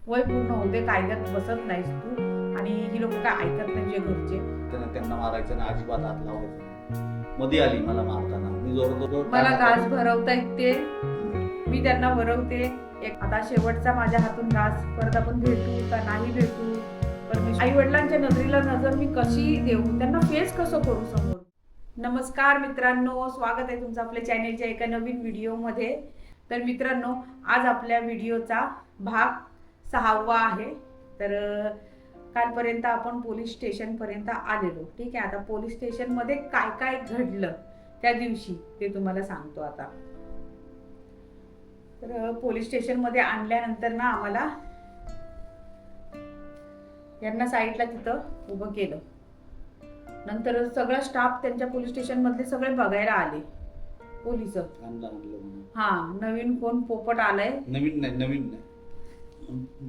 वय पूर्ण होते, कायद्यात बसत नाहीस तू, आणि ही लोक काय ऐकत नाही जे घरचे. त्यांना मारायचं ना, अजिबात हात लावायचं नाही. मध्ये आली मला मारताना, मी जोर मला घास भरवता येते, मी त्यांना भरवते. आता शेवटचा माझ्या हातून घास, परत आपण भेटू का नाही भेटू, पण आई वडिलांच्या नजरेला नजर मी कशी देऊ, त्यांना फेस कसं करू समोर. नमस्कार मित्रांनो, स्वागत आहे तुमचं आपल्या चॅनेलच्या एका नवीन व्हिडिओमध्ये. तर मित्रांनो, आज आपल्या व्हिडिओचा भाग 6वा आहे. तर कालपर्यंत आपण पोलीस स्टेशनपर्यंत आलेलो. ठीक आहे, आता पोलीस स्टेशनमध्ये काय काय घडलं त्या दिवशी ते तुम्हाला सांगतो आता. तर पोलीस स्टेशनमध्ये आणल्यानंतर ना आम्हाला यांना साईडला तिथं उभं केलं. नंतर सगळा स्टाफ त्यांच्या पोलीस स्टेशन मधले सगळे बघायला आले. पोलीस हा, नवीन कोण पोपट आलाय. नवीन नाही,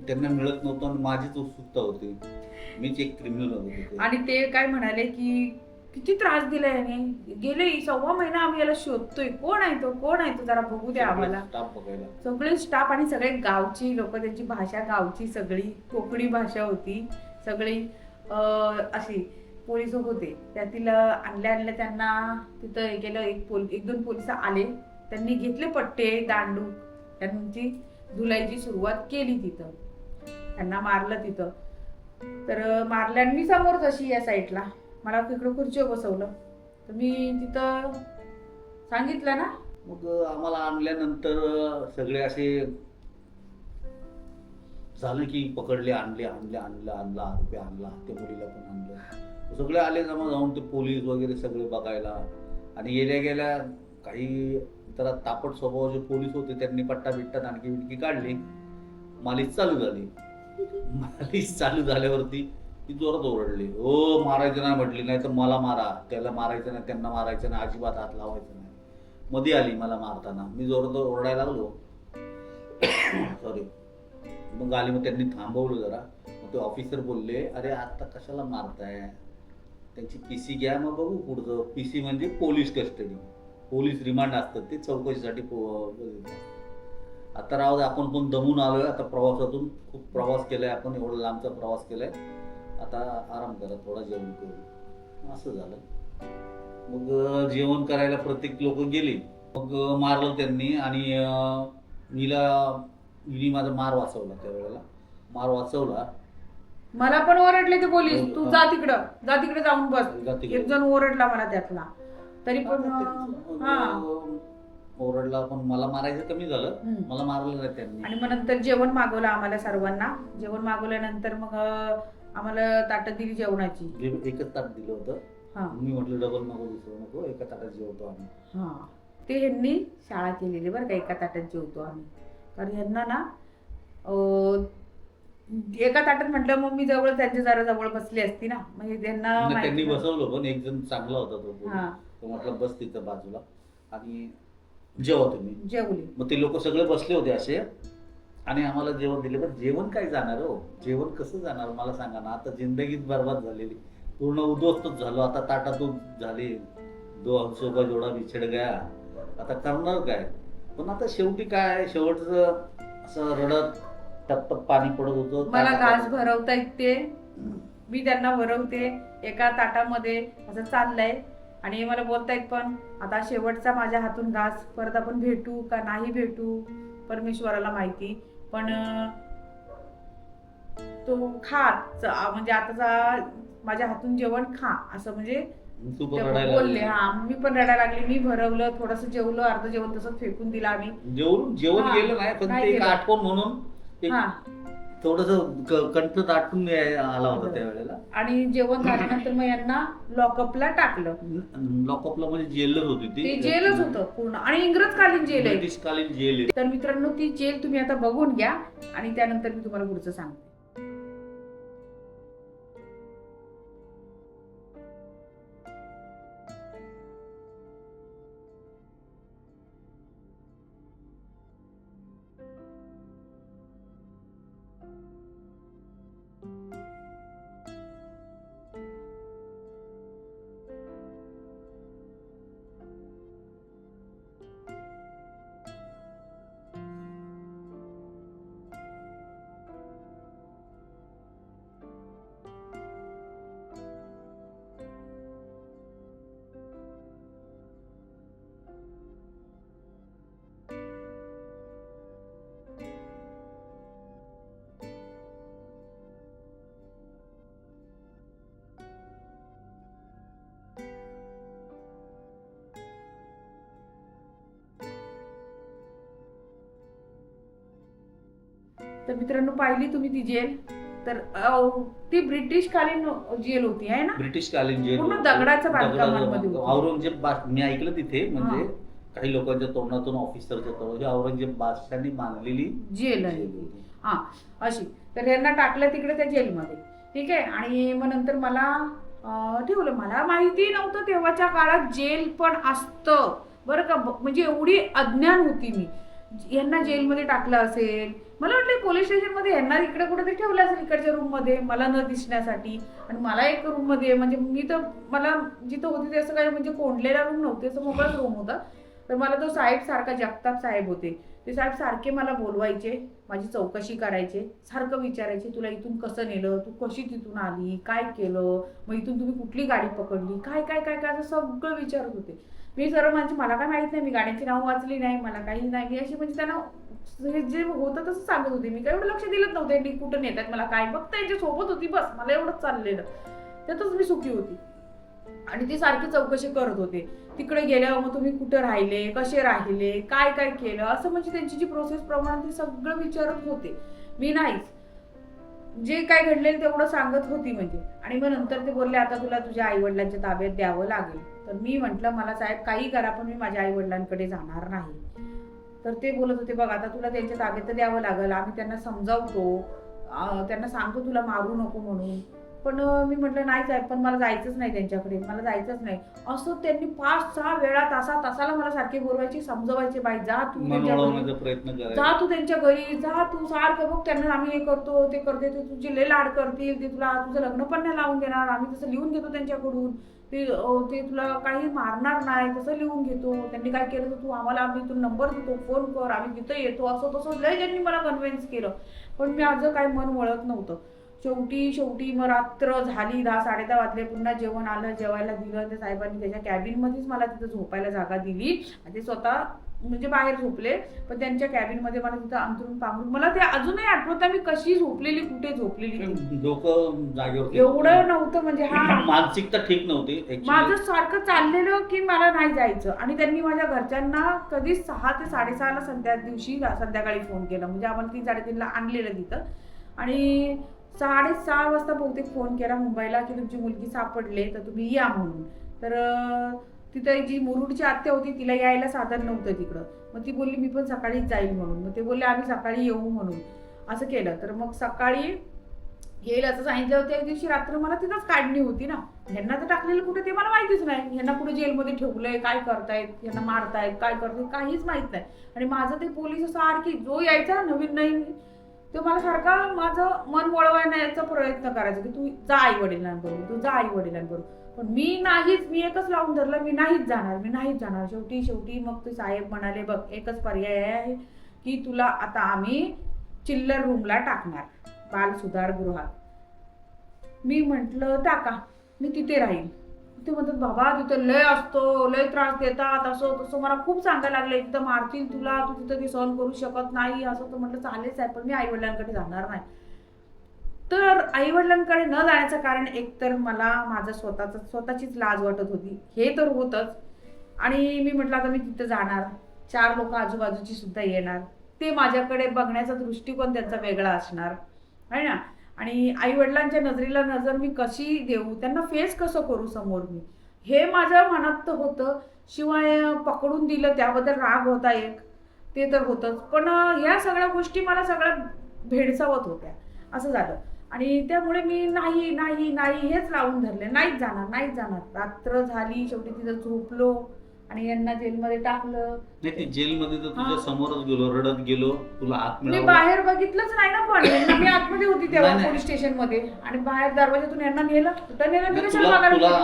त्यांना मिळत नव्हतं आणि माझीच उत्सुकता होती. मीच एक क्रिमिनल होतो. आणि ते काय म्हणाले की किती त्रास दिलाय याने, गेले 1.25 महिना आम्ही याला शोधतोय, कोण आहे तो जरा बघू द्या आम्हाला. स्टाफ बघायला सगळे स्टाफ आणि सगळे गावची लोक, त्यांची भाषा गावची, सगळी कोकणी भाषा होती सगळी. अशी पोलीस होते, त्यातील आणल्या त्यांना तिथं हे केलं. एक दोन पोलिस आले, त्यांनी घेतले पट्टे दांडू, त्यांची धुलाईची सुरुवात केली तिथं, त्यांना मारलं तिथं. तर मारल्या, मी समोर तशी या साईडला, मला तिकडं खुर्चीवर बसवलं. तर मी तिथं सांगितलं ना. मग आम्हाला आणल्यानंतर सगळे असे झालं की पकडले, आणले, आरोपी आणला, त्या मुलीला पण आणलं. सगळे आले जमा जाऊन, ते पोलीस वगैरे सगळे बघायला. आणि गेल्या काही जरा तापट स्वभावाचे पोलीस होते, त्यांनी पट्टा बिट्टा दानकी बिडकी काढली. मालिश चालू झाल्यावरती ती जोरात ओरडली, हो मारायचं नाही म्हटली, नाही तर मला मारा, त्याला मारायचं नाही, त्यांना मारायचं नाही, अजिबात हात लावायचं नाही. मध्ये आली मला मारताना, मी जोरात ओरडायला लागलो. सॉरी. मग आली, मग त्यांनी थांबवलं जरा. मग ते ऑफिसर बोलले, अरे आता कशाला मारताय, त्यांची पीसी घ्या, मग बघू पुढचं. पीसी म्हणजे पोलीस कस्टडी, पोलीस रिमांड असतात, ते चौकशीसाठी. आता राहू दे, आपण पण दमून आलोय आता प्रवासातून, खूप प्रवास केलाय आपण, एवढा लांबचा प्रवास केलाय, आता आराम करा, थोडा जेवण करू. असं झालं. मग जेवण करायला प्रत्येक लोक गेली. मग मारलं त्यांनी, आणि हिने माझा मार वाचवला. त्यावेळेला मार वाचवला. मला पण ओरडले ते पोलीस, तू जा तिकडे जाऊन बस. एक जण ओरडला मला त्यातला, तरी पण ओरडला, पण मला मारायचं कमी झालं, मला मारलं नाही त्यांनी. आणि मग नंतर जेवण मागवलं आम्हाला सर्वांना. जेवण मागवल्यानंतर मग आम्हाला ताटं दिली जेवणाची. एकच ताट दिलं होतं. मी म्हटलं डबल नको, दुसरं नको, एका ताटात जेवतो आम्ही. ते ह्यांनी शाळा केलेली बरं का, एका ताटात जेवतो आम्ही. कारण ह्यांना ना एका ताटात म्हटलं, मग मी जवळ त्यांच्या जरा जवळ बसली असती ना, म्हणजे त्यांनी बसवलं. पण एक जण चांगला होता, तो म्हटलं बस तिथं बाजूला आणि जेवा तुम्ही. जेवली. मग ते लोक सगळे बसले होते असे, आणि आम्हाला जेवण दिले. पण जेवण काय जाणार हो, जेवण कसं जाणार मला सांगा ना. आता जिंदगीत बरबाद झालेली, पूर्ण उद्ध्वस्तच झालो. आता ताटातून झाली, दो हंसों का जोडा बिछड़ गया, आता करणार काय. पण आता शेवटी काय, शेवटचं असं रडत टप पाणी पडत होतं. मला घास भरवता येते, मी त्यांना भरवते. एका ताटामध्ये असं चाललंय, आणि मला बोलतायत पण आता शेवटचा माझ्या हातून घास, परत आपण भेटू का नाही भेटू परमेश्वराला माहिती. पण तो खा, म्हणजे आता माझ्या हातून जेवण खा, असं म्हणजे बोलले. मी पण रडायला लागली. मी भरवलं, थोडस जेवलं, अर्ध जेवण तसंच फेकून दिलं आम्ही. जेवण गेलं नाही, पण ते एक आठवण म्हणून थोडस कंठ दाटून आला होता त्यावेळेला. आणि जेवण झाल्यानंतर मग यांना लॉकअपला टाकलं. लॉकअपला म्हणजे जेलच होती ते जेलच होतं पूर्ण, आणि इंग्रजकालीन जेल आहे, ब्रिटिशकालीन जेल आहे. तर मित्रांनो, ती जेल तुम्ही आता बघून घ्या, आणि त्यानंतर मी तुम्हाला पुढचं सांगते. तर मित्रांनो पाहिली तुम्ही ती जेल, तर ती ब्रिटिश कालीन जेल होती आहे ना, ब्रिटिश कालीन जेल, पूर्ण दगडाचं बांधकामांमध्ये होती. औरंगजेब मी ऐकलं तिथे, म्हणजे काही लोकांच्या तोंडातून, ऑफिसरच्या तोंडातून, औरंगजेब बादशाहांनी बांधलेली जेल आहे ती. हा अशी. तर यांना टाकलं तिकडे त्या जेलमध्ये, ठीक आहे. आणि मग नंतर मला ठेवलं. मला माहिती नव्हतं तेव्हाच्या काळात जेल पण असतं बरं का, म्हणजे एवढी अज्ञान होती मी. यांना जेलमध्ये टाकलं असेल, मला वाटलं पोलीस स्टेशनमध्ये यांना इकडे कुठेतरी ठेवलं असेल इकडच्या रूममध्ये मला न दिसण्यासाठी. आणि मला एक रूममध्ये, म्हणजे मी तर मला जिथं होती ते असं काही म्हणजे कोंडलेला रूम नव्हते, असं मोकळाच रूम होता. तर मला तो साहेब सारखा, जगताप साहेब होते ते साहेब, सारखे मला बोलवायचे, माझी चौकशी करायचे, सारखं विचारायचे तुला इथून कसं नेलं, तू कशी तिथून आली, काय केलं, मग इथून तुम्ही कुठली गाडी पकडली, काय काय काय काय असं सगळं विचारत होते. मी सर्व म्हणजे मला काय माहित नाही, मी गाड्यांची नाव वाचली नाही, मला काही नाही, मी अशी म्हणजे त्यांना जे होतं तसं सांगत होते. मी काय एवढं लक्ष दिलंच नव्हतं यांनी कुठं नेतात मला, काय फक्त यांच्या सोबत होती बस, मला एवढंच चाललेलं, त्यातच मी सुखी होती. आणि ती सारखी चौकशी करत होते. तिकडे गेल्यावर मग तुम्ही कुठे राहिले, कसे राहिले, काय काय केलं, असं म्हणजे त्यांची जी प्रोसेस प्रमाणे ते सगळं विचारत होते. मी नाहीच, जे काय घडलेलं तेवढं सांगत होती म्हणजे. आणि मग नंतर ते बोलले आता तुला तुझ्या आई वडिलांच्या ताब्यात द्यावं लागेल. तर मी म्हटलं मला साहेब काही करा पण मी माझ्या आई वडिलांकडे जाणार नाही. तर ते बोलत होते बघ आता तुला त्यांच्या ताब्यात तर द्यावं लागेल, आम्ही त्यांना समजावतो, त्यांना सांगतो तुला मारू नको म्हणून. पण मी म्हटलं नाही साहेब, पण मला जायचंच नाही त्यांच्याकडे, मला जायचंच नाही. असं त्यांनी 5-6 वेळा तासाला मला सारखे बोलवायचे, समजवायचे, बाई जा तू त्यांच्या घरी, प्रयत्न करायचा, जा तू त्यांच्या घरी, जा तू, सारखं बघ त्यांना आम्ही हे करतो ते करते, ते तुझे लय लाड करतील, ते तुला तुझं लग्न पण नाही लावून देणार, आम्ही तसं लिहून घेतो त्यांच्याकडून, ते तुला काही मारणार नाही तसं लिहून घेतो. त्यांनी काय केलं तर तू आम्हाला, आम्ही तू नंबर देतो, फोन कर, आम्ही तिथं येतो, असं तसं लय त्यांनी मला कन्व्हिन्स केलं. पण मी माझं काही मन वळत नव्हतं. शेवटी मग रात्र झाली, 10-10:30 वाजले, पुन्हा जेवण आलं, जेवायला दिलं. त्या साहेबांनी त्याच्या कॅबिनमध्येच मला तिथं झोपायला जागा दिली. ते स्वतः म्हणजे बाहेर झोपले, पण त्यांच्या कॅबिनमध्ये मला तिथं अंथरून पांघरून, मला ते अजूनही आठवतं मी कशी झोपलेली, कुठे झोपलेली, डोकं जागेवर एवढं नव्हतं म्हणजे. हा मानसिकता ठीक नव्हती माझं सारखं चाललेलं की मला नाही जायचं. आणि त्यांनी माझ्या घरच्यांना कधी 6 ते 6:30 ला दिवशी संध्याकाळी फोन केला, म्हणजे आम्हाला 3-3:30 आणलेलं तिथं. आणि 6:30 वाजता बहुतेक फोन केला मुंबईला की तुमची मुलगी सापडले तर तुम्ही या म्हणून. तर तिथं जी मुरुडची आत्या होती तिला यायला साधन नव्हतं तिकडं, मग ती बोलली मी पण सकाळीच जाईल म्हणून. मग ते बोलले आम्ही सकाळी येऊ म्हणून, असं केलं. तर मग सकाळी येईल असं सांगितलं होतं. त्या दिवशी रात्र मला तिथंच काढणी होती ना, ह्यांना तर टाकलेलं कुठे ते मला माहितीच नाही, ह्यांना कुठे जेलमध्ये ठेवलंय, काय करतायत, ह्यांना मारतायत, काय करतायत काहीच माहित नाही. आणि माझं ते पोलीस सारखी जो यायचा नवीन तो मला सारखा माझं मन वळवण्याचा प्रयत्न करायचा की तू जा आई वडिलांबरोबर, तू जा आई वडिलांबरोबर. पण मी नाहीच, मी एकच लावून धरलं, मी नाहीच जाणार. शेवटी मग ते साहेब म्हणाले बघ एकच पर्याय आहे की तुला आता आम्ही चिल्लर रूमला टाकणार, बाल सुधार गृहात. मी म्हटलं टाका, मी तिथे राहील. ते म्हणतात बाबा तिथं लय असतो, लय त्रास देतात, असं तसं मला खूप सांगायला लागले, तिथं मारतील तुला, तू तिथं ते सहन करू शकत नाही, असं. तर म्हटलं चालेल साहेब, पण मी आई वडिलांकडे जाणार नाही. तर आई वडिलांकडे न जाण्याचं कारण एक तर मला माझं स्वतःचीच लाज वाटत होती, हे तर होतच. आणि मी म्हटलं आता मी तिथं जाणार, 4 लोक आजूबाजूची सुद्धा येणार, ते माझ्याकडे बघण्याचा दृष्टिकोन त्यांचा वेगळा असणार आहे ना. आणि आई वडिलांच्या नजरेला नजर मी कशी देऊ, त्यांना फेस कसं करू समोर मी, हे माझ्या मनात तर होतं. शिवाय पकडून दिलं त्याबद्दल राग होता एक, ते तर होतंच. पण ह्या सगळ्या गोष्टी मला सगळ्या भेडसावत होत्या, असं झालं. आणि त्यामुळे मी नाही हेच लावून धरले, नाहीच जाणार. रात्र झाली, शेवटी तिथं झोपलो आणि यांना जेलमध्ये टाकलं. नाही ते जेलमध्ये तर तुझ्या समोरच गेलो, रडत गेलो, तुला आत मी मिळाला. बाहेर बघितलंच नाही ना, पण मी आतमध्ये होती तेव्हा पोलीस स्टेशन मध्ये, आणि बाहेर दरवाजातून यांना नेलं, कुठं नेलं मी कशाला तुला बघायला.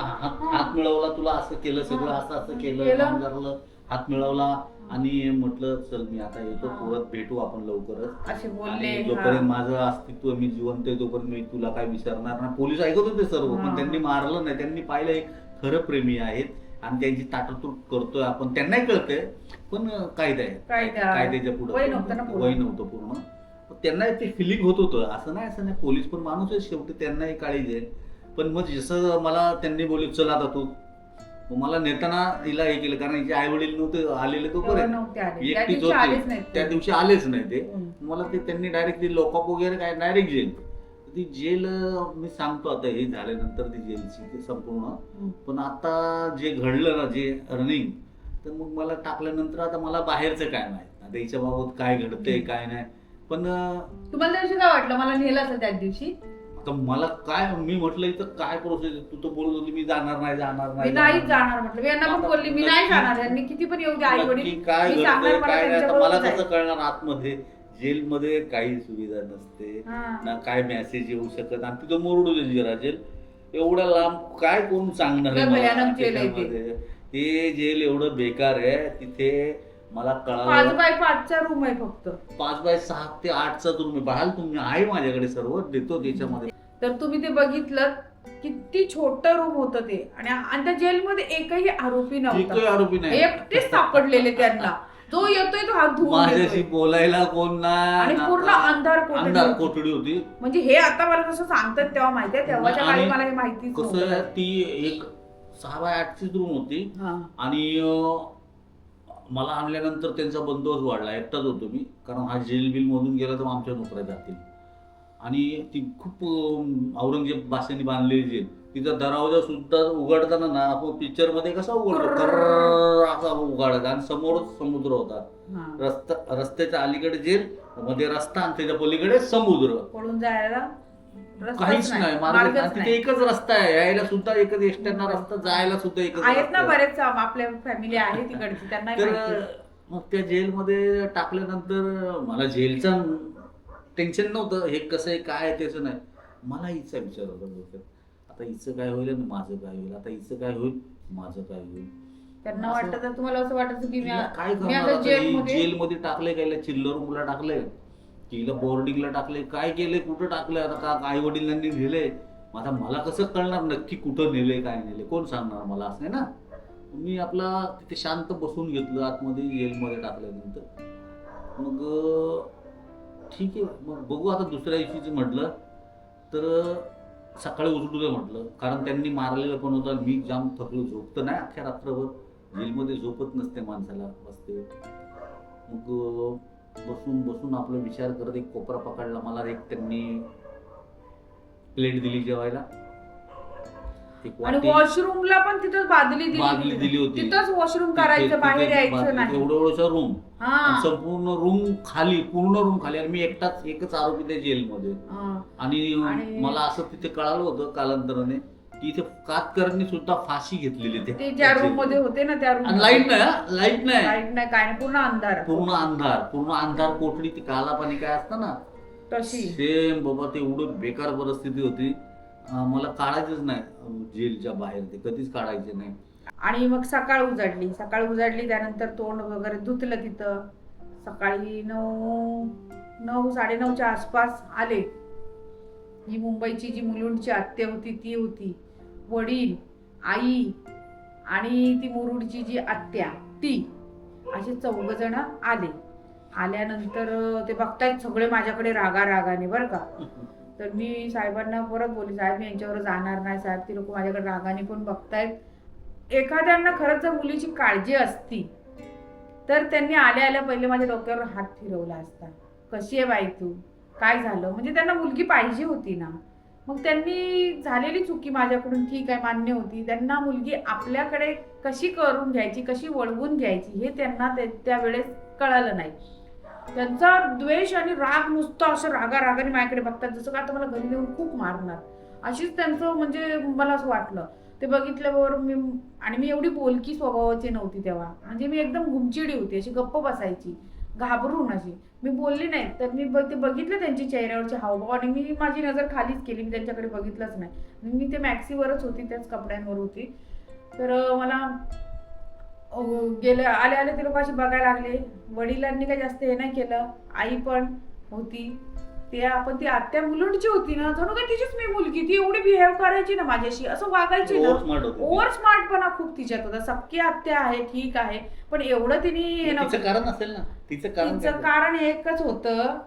हात मिळवला, तुला असं केलं सगळं, असं केलं, हात मिळवला. आणि म्हटलं चल मी आता येतो, परत भेटू आपण लवकरच असे बोलले. जोपर्यंत माझं अस्तित्व, मी जिवंत आहे तोपर्यंत मी तुला काय विसरणार नाही. पोलीस ऐकत होते सर्व, पण त्यांनी मारलं नाही. त्यांनी पाहिलं एक खरं प्रेमी आहेत आणि त्यांची ताटातूट करतोय आपण, त्यांनाही कळतंय. पण कायद्याच्या पुढे वय नव्हतं पूर्ण, त्यांना ते फिलिंग होत होतं. असं नाही पोलीस पण माणूस आहे शेवटी, त्यांनाही काळजी आहे. पण मग जसं मला त्यांनी बोलले चल आता तू मग मला नेताना तिला हे केलं, कारण हिचे आई वडील नव्हते आलेले तेव्हा तोपर्यंत, नव्हते आले. त्या एकटीच दिवशी आलेच होती, नाहीत त्या ते. दिवशी आलेच नाही ते. हम्म. मला ते त्यांनी डायरेक्ट लॉकअप वगैरे काय डायरेक्ट जेल. ती जेल मी सांगतो आता हे झाल्यानंतर ती जेलची ते संपूर्ण. हम्म. पण आता जे घडलं ना जे रनिंग, तर मग मला टाकल्यानंतर आता मला बाहेरचं काय माहित ना त्याच्या बाबत काय घडतंय काय नाही. पण तुम्हाला त्या दिवशी काय वाटलं मला नेलं असं त्या दिवशी? आता मला काय, मी म्हटलं इथं काय प्रोसेस, तू तर बोलत होती मी जाणार नाही जाणार मी नाही नाहीच जाणार म्हटलं. मी यांना पण आता बोलली मी नाही नक्की- जाणार, यांनी किती पण येऊ दे आई नक्की वडील, काय मी सांगणार घडतंय मला काय नाही, आता मला त्यांच्याबरोबर कसं कळणार. आतमध्ये जेलमध्ये काही सुविधा नसते ना, काय मेसेज येऊ शकत, आणि तिथं मोरडू जंजिरा जेल एवढ्या लांब काय कोण सांगणार आहे लय मला भयानक जेल आहे ते. त्याच्यामध्ये. ते जेल एवढं बेकार आहे तिथे. मला 5 कळालं बाय 5चा रूम आहे फक्त. 5 बाय 6 ते 8चा तुम्ही बघाल, तुम्ही आहे माझ्याकडे सर्व देतो त्याच्यामध्ये. तर तुम्ही ते बघितलं किती छोटं रूम होतं ते, आणि त्या जेलमध्ये एकही आरोपी एकही नव्हता. आरोपी नाही, एकटेच सापडलेले त्यांना. जो येतोय तो हात धुवून माझ्याशी येतोय. बोलायला कोण आणि नाही. पूर्ण अंधार कोठडी अंधार होती. कोठडी होती. म्हणजे हे आता मला जसं सांगतात तेव्हा माहितीये, तेव्हाच्या काळी आणि मला हे माहितीच कसं नव्हतं. आहे, ती एक 6 बाय 8चीच रूम होती. हा. आणि मला आणल्यानंतर त्यांचा बंदोबस्त वाढला, एकटाच होतो मी, कारण हा जेल बिल मधून गेला तर आमच्या नोकऱ्या जातील. आणि ती खूप औरंगजेब बादशाहांनी बांधलेली जेल, तिचा दरवाजा सुद्धा उघडताना ना आपण पिक्चर मध्ये कसा उघडतो कर्रर्र असा उघडायचा, आणि समोरच समुद्र होता. हा. रस्त्याच्या अलीकडे जेल, मध्ये रस्ता, आणि त्याच्या पलीकडे समुद्र. पळून जायला रस्ताच काहीच नाही, मार्ग मार्गच नाही. तिथे नाही. एकच रस्ता आहे, यायला सुद्धा एकच, एसट्यांना रस्ता, जायला सुद्धा एकच आहेत रस्ता ना आहे. बरेच आपल्या फॅमिली आहे तिकडची, त्यांना तर माहिती. मग त्या जेलमध्ये टाकल्यानंतर मला जेलचं टेन्शन नव्हतं, हे कसं आहे काय आहे त्याचं नाही. मला हिचा विचार होता डोक्यात, आता हिचं काय होईल आणि माझं काय होईल, आता हिचं काय होईल माझं काय होईल. त्यांना वाटत, तुम्हाला असं वाटत की हिला काय मी करणार आता आता, जेलमध्ये जेलमध्ये टाकले, काय चिल्लर रूमला टाकले, तिला बोर्डिंगला टाकले, काय केले, कुठं टाकले, आता का आई वडिलांनी नेले. आता मला कसं कळणार नक्की कुठं नेले काय नेले, कोण सांगणार मला, असं नाही ना. मी आपला तिथे शांत बसून घेतलं आतमध्ये जेलमध्ये टाकल्यानंतर. मग ठीक आहे, मग बघू आता दुसऱ्या दिवशीच म्हटलं तर सकाळी उठू दे म्हटलं, कारण त्यांनी मारलेलं पण होतं. मी जाम थकलो, झोपतं नाही अख्ख्या रात्रभर, जेलमध्ये झोपत नसते माणसाला बसते. मग बसून बसून आपला विचार करत एक कोपरा पकडला. मला एक त्यांनी प्लेट दिली जेवायला, एक आणि वाटी, वॉशरूमला पण तिथंच बादली बादली दिली होती. तिथंच वॉशरूम करायचं, बाहेर यायचं नाही. एवढं रूम, हा. संपूर्ण रूम खाली, पूर्ण रूम खाली, आणि मी एकच आरोपी त्या जेलमध्ये. हा. आणि आणि- मला असं तिथे कळालं होतं कालांतराने की इथे कातकरांनी सुद्धा फाशी घेतलेली ते ज्या रूम मध्ये होते ना त्या रूम, लाईट नाही, लाईट नाही, लाईट नाही, काय नाही, पूर्ण अंधार. पूर्ण अंधार कोठडी, ती काला पाणी काय असतं ना तशी. सेम बाबा. ते एवढं बेकार परिस्थिती होती, मला काढायचंच नाही जेलच्या बाहेर, ते कधीच काढायचे नाही. आणि मग सकाळ उजाडली, त्यानंतर तोंड वगैरे धुतलं तिथं. सकाळी 9 साडेनऊच्या आसपास आले. ही मुंबईची जी मुलुंडची आत्या होती ती होती, वडील, आई आणि ती मुरुडची जी आत्या ती, असे 4 जण आले. आल्यानंतर ते बघतायत सगळे माझ्याकडे रागाने बरं का. तर मी साहेबांना परत बोलली, साहेब मी यांच्यावर जाणार नाही साहेब, ती लोक माझ्याकडे रागाने पण बघतायत. एखाद्यांना खरंच जर मुलीची काळजी असती तर त्यांनी आल्या पहिले माझ्या डोक्यावर हात फिरवला असता. कशी आहे बाई तू, काय झालं, म्हणजे त्यांना मुलगी पाहिजे होती ना. मग त्यांनी झालेली चुकी माझ्याकडून ठीक आहे, मान्य होती. त्यांना मुलगी आपल्याकडे कशी करून घ्यायची, कशी वळवून घ्यायची हे त्यांना त्यावेळेस कळालं नाही. त्यांचा द्वेष आणि राग नुसतं असं रागाने माझ्याकडे बघतात, जसं का आता मला घरी नेऊन खूप मारणार, अशीच त्यांचं, म्हणजे मला असं वाटलं. ते बघितल्यावर मी एवढी बोलकी स्वभावाची नव्हती तेव्हा, म्हणजे मी एकदम गुमचिडी होती, अशी गप्प बसायची, घाबरून अशी. मी बोलली नाही. तर मी ते बघितलं त्यांची चेहऱ्यावरचे हावभाव, आणि मी माझी नजर खालीच केली, मी त्यांच्याकडे बघितलंच नाही. मी ते मॅक्सीवरच होती, त्याच कपड्यांवर होती. तर मला आले ते लोक अशी बघायला लागले. वडिलांनी काही जास्त हे नाही केलं, आई पण होती. ती आत्या मुलुंडची होती ना, जणू काय तिचीच मी मुलगी. ती एवढी बिहेव करायची ना माझ्याशी, असं वागायची ना. ओव्हर स्मार्टपणा खूप तिच्यात होता. सख्खी आत्या आहे ठीक आहे, पण एवढं तिने तिचं कारण असेल ना, तिचं कारण एकच होतं.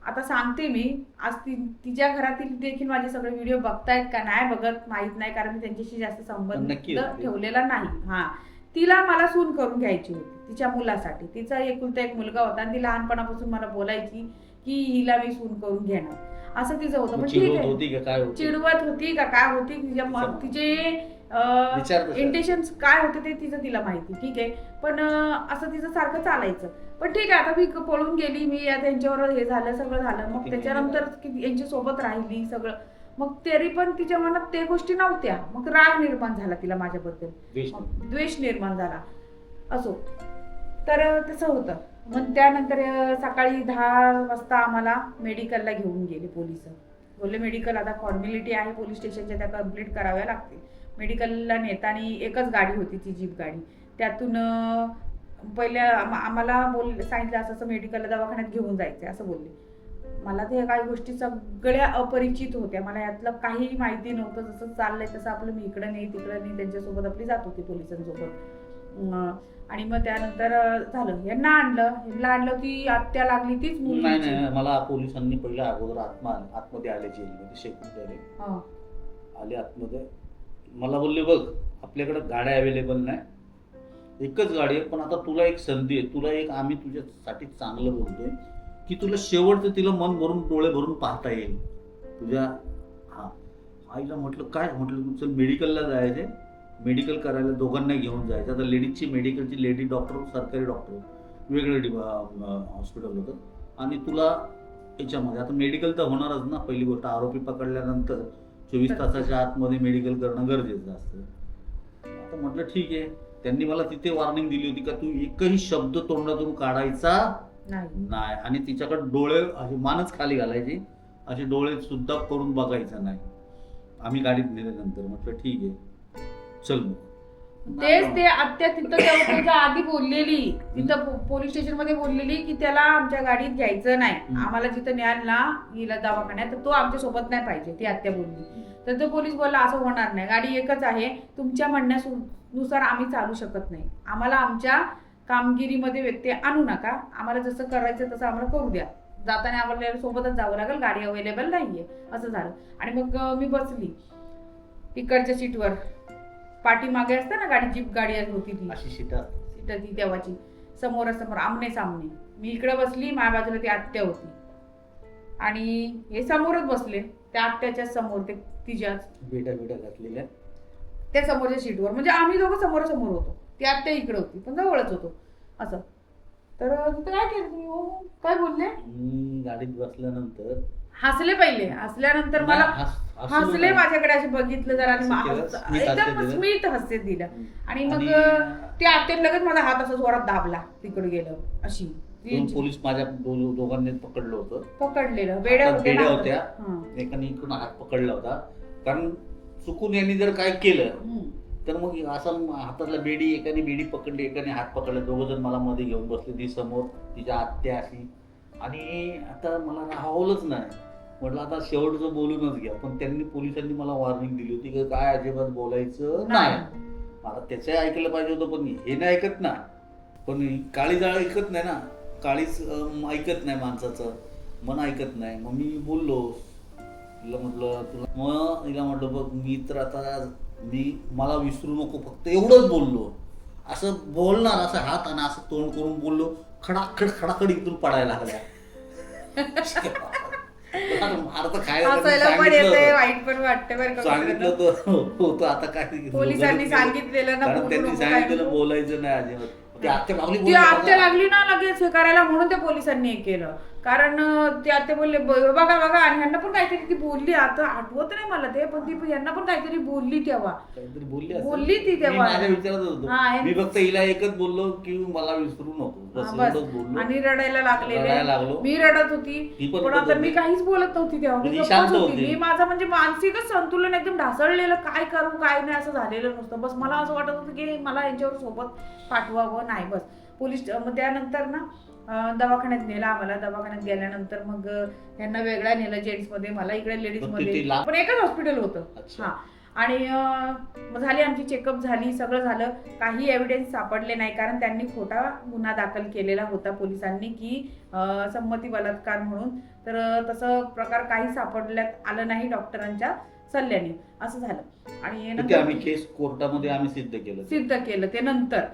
आता सांगते मी आज तिच्या घरातील देखील माझे सगळे व्हिडिओ बघतायत का नाही बघत माहित नाही, कारण मी त्यांच्याशी जास्त संबंध नक्की होते. ठेवलेला नाही. हा, तिला मला सून करून घ्यायची होती तिच्या मुलासाठी. तिचा एकुलता एक मुलगा होता आणि ती लहानपणापासून मला बोलायची की हिला मी सून करून घेणार, असं तिचं होतं. पण ठीक चिडवत आहे, होती का काय होती? चिडवत होती का काय होती, तिचे विचार कसा? इंटेन्शन काय होते ते तिला माहिती. ठीक आहे, पण असं तिचं सारखं चालायचं. पण ठीक आहे, आता मी पळून गेली, मी त्यांच्यावर हे झालं, सगळं झालं. मग त्याच्यानंतर यांच्या सोबत राहिली सगळं, मग तरी पण तिच्या मनात ते गोष्टी नव्हत्या. मग राग निर्माण झाला तिला माझ्याबद्दल, द्वेष निर्माण झाला. असो, तर तसं होतं. मग त्यानंतर सकाळी 10 वाजता आम्हाला मेडिकलला घेऊन गेले पोलिस. बोलले मेडिकल आता फॉर्मॅलिटी आहे पोलीस स्टेशनच्या, त्या कम्प्लीट कराव्या लागते. मेडिकलला नेताना एकच गाडी होती, ती जीप गाडी. त्यातून पहिले आम्हाला सांगितलं असं मेडिकलला दवाखान्यात घेऊन जायचं असं बोलले. मला ते काही गोष्टी सगळ्या अपरिचित होत्या, मला यातलं काही माहिती नव्हतं. जसं चाललंय तसं आपलं मी इकडं नाही तिकडं नाही त्यांच्यासोबत आपली जात होती पोलिसांसोबत. आणि मग त्यानंतर झालं, यांना आणलं ती आत्या लागली तीच नाही, मला पोलिसांनी पहिला अगोदर आतमध्ये आले, जेलमध्ये शेकून आले आतमध्ये. मला बोलले बघ आपल्याकडे गाड्या अवेलेबल नाही, एकच गाडी आहे, पण आता तुला एक संधी आहे, तुला एक आम्ही तुझ्यासाठी चांगलं बोलतोय की तुला शेवटचं तिला मन भरून डोळे भरून पाहता येईल तुझ्या. हा, आईला म्हटलं काय, म्हटलं चल मेडिकलला जायचे, मेडिकल करायला दोघांना घेऊन जायचं. आता लेडीजची मेडिकलची लेडी डॉक्टर, सरकारी डॉक्टर वेगळं हॉस्पिटल होतं. आणि तुला याच्यामध्ये आता मेडिकल तर होणारच ना. पहिली गोष्ट, आरोपी पकडल्यानंतर 24 तासाच्या आतमध्ये मेडिकल करणं गरजेचं असतं. आता म्हटलं ठीक आहे. त्यांनी मला तिथे वॉर्निंग दिली होती का तू एकही शब्द तोंडातून काढायचा नाही, आणि तिच्याकडे डोळे असे मानच खाली घालायची, असे डोळे सुद्धा करून बघायचं नाही. आम्ही गाडीत नेल्यानंतर म्हटलं ठीक आहे चल. मग तेच ते आत्या तिथं त्याच्या आधी बोललेली, तिथं पोलीस स्टेशन मध्ये बोललेली की त्याला आमच्या गाडीत घ्यायचं नाही, आम्हाला जिथं न्याल ना हिला दवाखान्यात तर तो आमच्या सोबत नाही पाहिजे, ती आत्या बोलली. तर तो पोलीस बोलला असं होणार नाही, गाडी एकच आहे, तुमच्या म्हणण्यानुसार आम्ही चालू शकत नाही, आम्हाला आमच्या कामगिरीमध्ये व्यत्यय आणू नका, आम्हाला जसं करायचं तसं आम्हाला करू द्या, जाताना आम्हाला सोबतच जावं लागेल, गाडी अवेलेबल नाहीये. असं झालं. आणि मग मी बसली इकडच्या सीटवर, पाठीमागे असते ना गाडी, जीप गाडी होती ती अशी सीट ती तेव्हाची, समोरासमोर आमने सामने. मी इकडे बसली, माझ्या बाजूला ती आत्या होती आणि हे समोरच बसले, त्या आत्याच्या समोर ते तिच्याच बेटा घातलेल्या त्या समोरच्या सीटवर. म्हणजे आम्ही दोघं समोरासमोर होतो, ती आत्या इकडे होती पण जवळच होतो असं. तर तिथं काय केलं तुम्ही, काय बोलले? मी गाडीत बसल्यानंतर हसले, पहिले हसल्यानंतर मला हसले, माझ्याकडे असे बघितलं जरा आणि एकदम स्मित हास्य दिलं. आणि मग ते आत्याने लगेच माझा हात असा जोरात दाबला, तिकडे गेलं अशी. पोलीस माझ्या दोघांनी पकडलं होतं, पकडलेलं, बेड्या होत्या, एकाने इकडून हात पकडला होता. कारण चुकून यांनी जर काय केलं तर मग असं हातातला बेडी, एकाने बेडी पकडली, एकाने हात पकडला, दोघं जण मला मध्ये घेऊन बसले, ती समोर तिच्या आत्या अशी. आणि आता मला राहवलंच नाही, म्हटलं आता शेवटचं बोलूनच घ्या. पण त्यांनी, पोलिसांनी मला वॉर्निंग दिली होती की काय अजिबात बोलायचं नाही. आता त्याचं ऐकलं पाहिजे होतं, पण हे नाही ऐकत ना. पण काळी जाळ ऐकत नाही ना, काळीच ऐकत नाही, माणसाचं मन ऐकत नाही. मग मी बोललो तिला, म्हटलं तुला, मग तिला म्हटलं बघ मी तर आता मला विसरू नको, फक्त एवढंच बोललो. असं बोलणार, असं हात आणि असं तोंड करून बोललो, खडाखड इथून पडायला लागल्या. सांगितलं होतं आता काय, पोलिसांनी सांगितलेलं ना, त्यांनी सांगितलेलं बोलायचं नाही अजिबात. ती आत्या लागली ना लगेच हे करायला, म्हणून त्या पोलिसांनी हे केलं. कारण ते आत्या बोलले बघा, आणि ह्यांना पण काहीतरी ती बोलली, आता आठवत नाही मला ते, पण ती यांना पण काहीतरी बोलली तेव्हा, बोलली ती तेव्हा. माझ्या विचारात होतो मी, फक्त हिला एकच बोललो की मला विसरू नको, आणि रडायला लागलेले, मी रडत होती, पण आता मी काहीच बोलत नव्हती तेव्हा, मी माझं म्हणजे मानसिकच संतुलन एकदम ढासळलेलं, काय करू काय नाही असं झालेलं नसतं. बस मला असं वाटत होतं की मला यांच्यावर सोबत पाठवावं, नाही बस. पोलीस मग त्यानंतर ना दवाखान्यात नेला आम्हाला. दवाखान्यात गेल्यानंतर मग यांना वेगळा नेलं, जेंट्स मध्ये, मला इकडे लेडीज मध्ये, पण एकच हॉस्पिटल होतं. हा, आणि मग झाली आमची चेकअप झाली, सगळं झालं. काही एव्हिडन्स सापडले नाही, कारण त्यांनी खोटा गुन्हा दाखल केलेला होता पोलिसांनी की संमती बलात्कार म्हणून. तर तसं प्रकार काही सापडण्यात आलं नाही डॉक्टरांच्या सल्ल्याने, असं झालं. आणि ते आम्ही केस कोर्टामध्ये आम्ही सिद्ध केलं ते नंतर.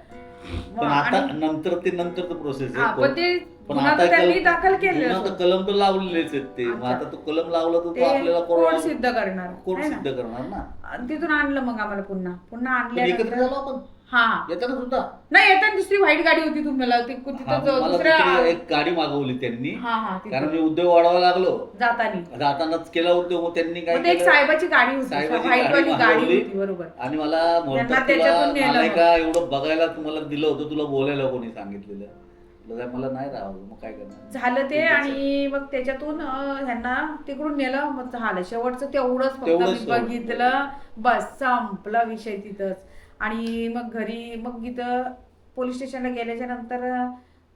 पण आता नंतर प्रोसेस हा, पण ते पण गुन्हा आता तर त्यांनी दाखल केलेलं आता होतं. कलम तर लावलेलेच आहेत ते. मग अच्छा. आता तो कलम लावला तर तो ते आपल्याला कोर्ट सिद्ध करणार, कोर्ट है ना? सिद्ध करणार ना. आणि तिथून आणलं मग आम्हाला पुन्हा पण एकत्र आणल्यानंतर झालो आपण हा येताना सुद्धा. नाही, येताना दुसरी व्हाईट गाडी होती तुम्हाला हा, तिथं मला दुसऱ्या. तिकडे एक गाडी मागवली त्यांनी, हा कारण मी उद्योग वाढवायला लागलो. जातानाच केला उद्योग. मग त्यांनी काय मग ते एक केलं, साहेबाची गाडी होती, साहेबाची व्हाईट वाली गाडी गाडी मागवली. होती, बरोबर. आणि मला त्यांना म्हणतात त्याच्यातून तुला नेलं नाही मग. का एवढं बघायला तुम्हाला दिलं होतं, तुला बोलायला कोणी सांगितलेलं. म्हटलं, मला नाही राहावं, मग काय करणार. झालं ते. आणि मग त्याच्यातून ह्यांना तिकडून नेलं. मग झालं शेवटचं तेवढंच फक्त तेवढंच मी बघितलं, बस संपला विषय तिथंच. आणि मग घरी मग इथं पोलीस स्टेशनला गेल्याच्या नंतर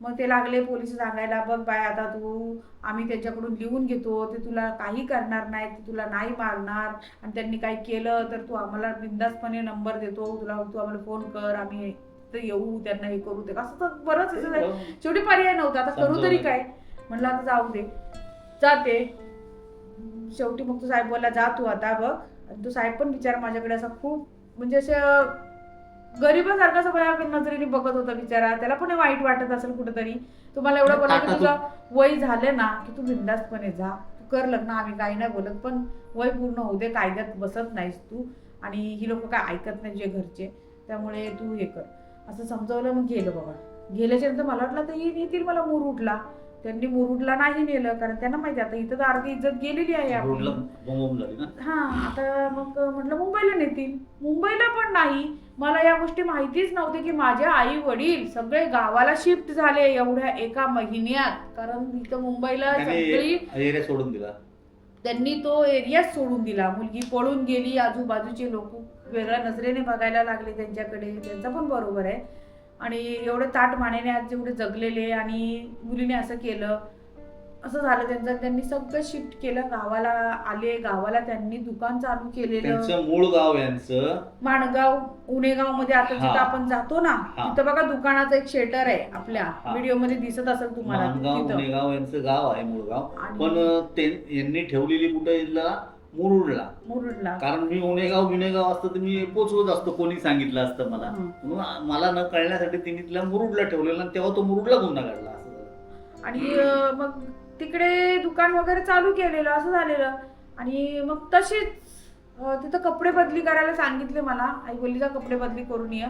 मग ते लागले पोलीस सांगायला, बघ बाय आता तू, आम्ही त्यांच्याकडून लिहून घेतो, ते तुला काही करणार नाही, ते तुला नाही मारणार, आणि त्यांनी काही केलं तर तू आम्हाला बिंदासपणे नंबर देतो, तू आम्हाला फोन कर, आम्ही तर येऊ, त्यांना हे करू दे. असं तर बरंच शेवटी पर्याय नव्हता, आता करू तरी काय. म्हणलं आता जाऊ दे, जाते. शेवटी मग तो साहेब बोलला, जा तू आता बघ. आणि तो साहेब पण बिचारा माझ्याकडे असा खूप म्हणजे असं गरीबासारखा सगळ्या नजरेने बघत होता बिचारा. त्याला पण वाईट वाटत असेल कुठेतरी. तुम्हाला एवढं बोला की तुझं वय झालं ना की तू बिंदासपणे जा, तू कर लग्न, आम्ही काही नाही बोलत, पण वय पूर्ण होऊ दे, कायद्यात बसत नाहीस तू, आणि ही लोक काय ऐकत नाही तुझे घरचे, त्यामुळे तू हे कर, असं समजवलं. मग गेलं बाबा. गेल्याच्या नंतर मला वाटलं तर येतील मला मुरुडला. त्यांनी मुरुडला नाही नेलं, कारण त्यांना माहिती आता इथं तर अर्धी इज्जत गेलेली आहे आपली. हा, आता मग म्हटलं मुंबईला नेतील. मुंबईला पण नाही. मला या गोष्टी माहितीच नव्हते की माझे आई वडील सगळे गावाला शिफ्ट झाले एवढ्या एका महिन्यात. कारण इथं मुंबईला सगळी एरिया सोडून दिला त्यांनी, तो एरियाच सोडून दिला. मुलगी पळून गेली, आजूबाजूचे लोक वेगळ्या नजरेने बघायला लागले त्यांच्याकडे. त्यांचं पण बरोबर आहे. आणि एवढे ताट मानेने आज जेवढे जगलेले, आणि मुलीने असं केलं, असं झालं त्यांचं. त्यांनी सगळं शिफ्ट केलं, गावाला आले. गावाला त्यांनी दुकान चालू केलेलं. त्यांचं मूळ गाव यांचं माणगाव, उनेगाव मध्ये. आता जिथं आपण जातो ना, तिथं बघा दुकानाचं एक शेटर आहे, आपल्या व्हिडिओ मध्ये दिसत असेल तुम्हाला. उनेगाव यांचं गाव आहे, मूळ गाव. पण यांनी ठेवलेली कुठे मुरुडला. कारण मी उनेगाव असतं तर मी पोचवत असतो, कोणी सांगितलं असतं मला. मला न कळण्यासाठी तिने तिला मुरुडला ठेवलेलं, तेव्हा तो मुरुडला गुन्हा घडला असं. आणि मग तिकडे दुकान वगैरे चालू केलेलं, असं झालेलं. आणि मग तशीच तिथं कपडे बदली करायला सांगितले मला. आई बोलली का कपडे बदली करून ये.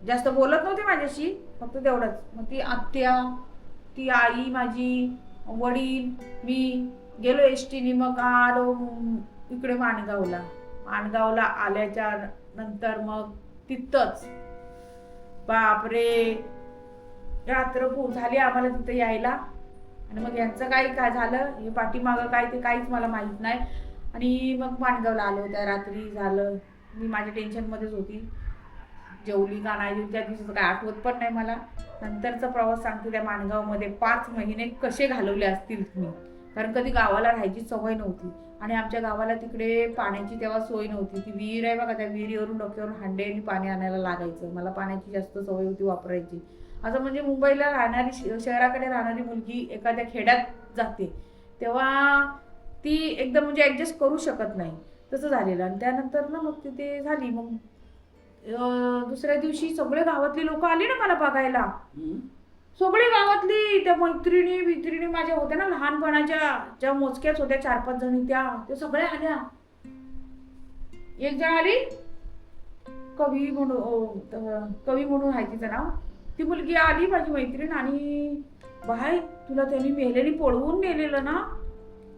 जास्त बोलत नव्हते माझ्याशी, फक्त तेवढंच. मग ती आत्या, ती आई माझी, वडील, मी गेलो एसटीने. मग आलो इकडे माणगावला आल्याच्या नंतर मग तिथंच बापरे, रात्र झाली आम्हाला तिथं यायला. आणि मग यांचं काय झालं हे पाठीमागं काय ते काहीच मला माहित नाही. आणि मग माणगावला आलो होत्या रात्री. झालं, मी माझ्या टेन्शनमध्येच होती, जेवली का नाही त्या दिवसाचं काय आठवत पण नाही मला. नंतरचा प्रवास सांगते, त्या माणगावमध्ये 5 महिने कसे घालवले असतील मी, कारण कधी गावाला राहायची सवय नव्हती. आणि आमच्या गावाला तिकडे पाण्याची तेव्हा सोय नव्हती. ती विहीर आहे बघा, त्या विहिरीवरून डोक्यावरून हांड्याने पाणी आणायला लागायचं. मला पाण्याची जास्त सवय होती वापरायची. असं म्हणजे मुंबईला राहणारी, शहराकडे राहणारी मुलगी एखाद्या खेड्यात जाते तेव्हा ती एकदम म्हणजे ऍडजस्ट करू शकत नाही, तसं झालेलं. आणि त्यानंतर ना मग तिथे झाली. मग दुसऱ्या दिवशी सगळे गावातली लोक आली ना मला बघायला. सगळी गावातली, त्या मैत्रिणी माझ्या होत्या ना लहानपणाच्या, ज्या मोजक्याच होत्या 4-5 जणी, त्या सगळ्या आल्या. एक जण आली, कवी म्हणून आहे तिचं नाव. ती मुलगी आली माझी मैत्रीण, आणि बाय तुला त्यांनी मेल्याने पळवून नेलेलं ना,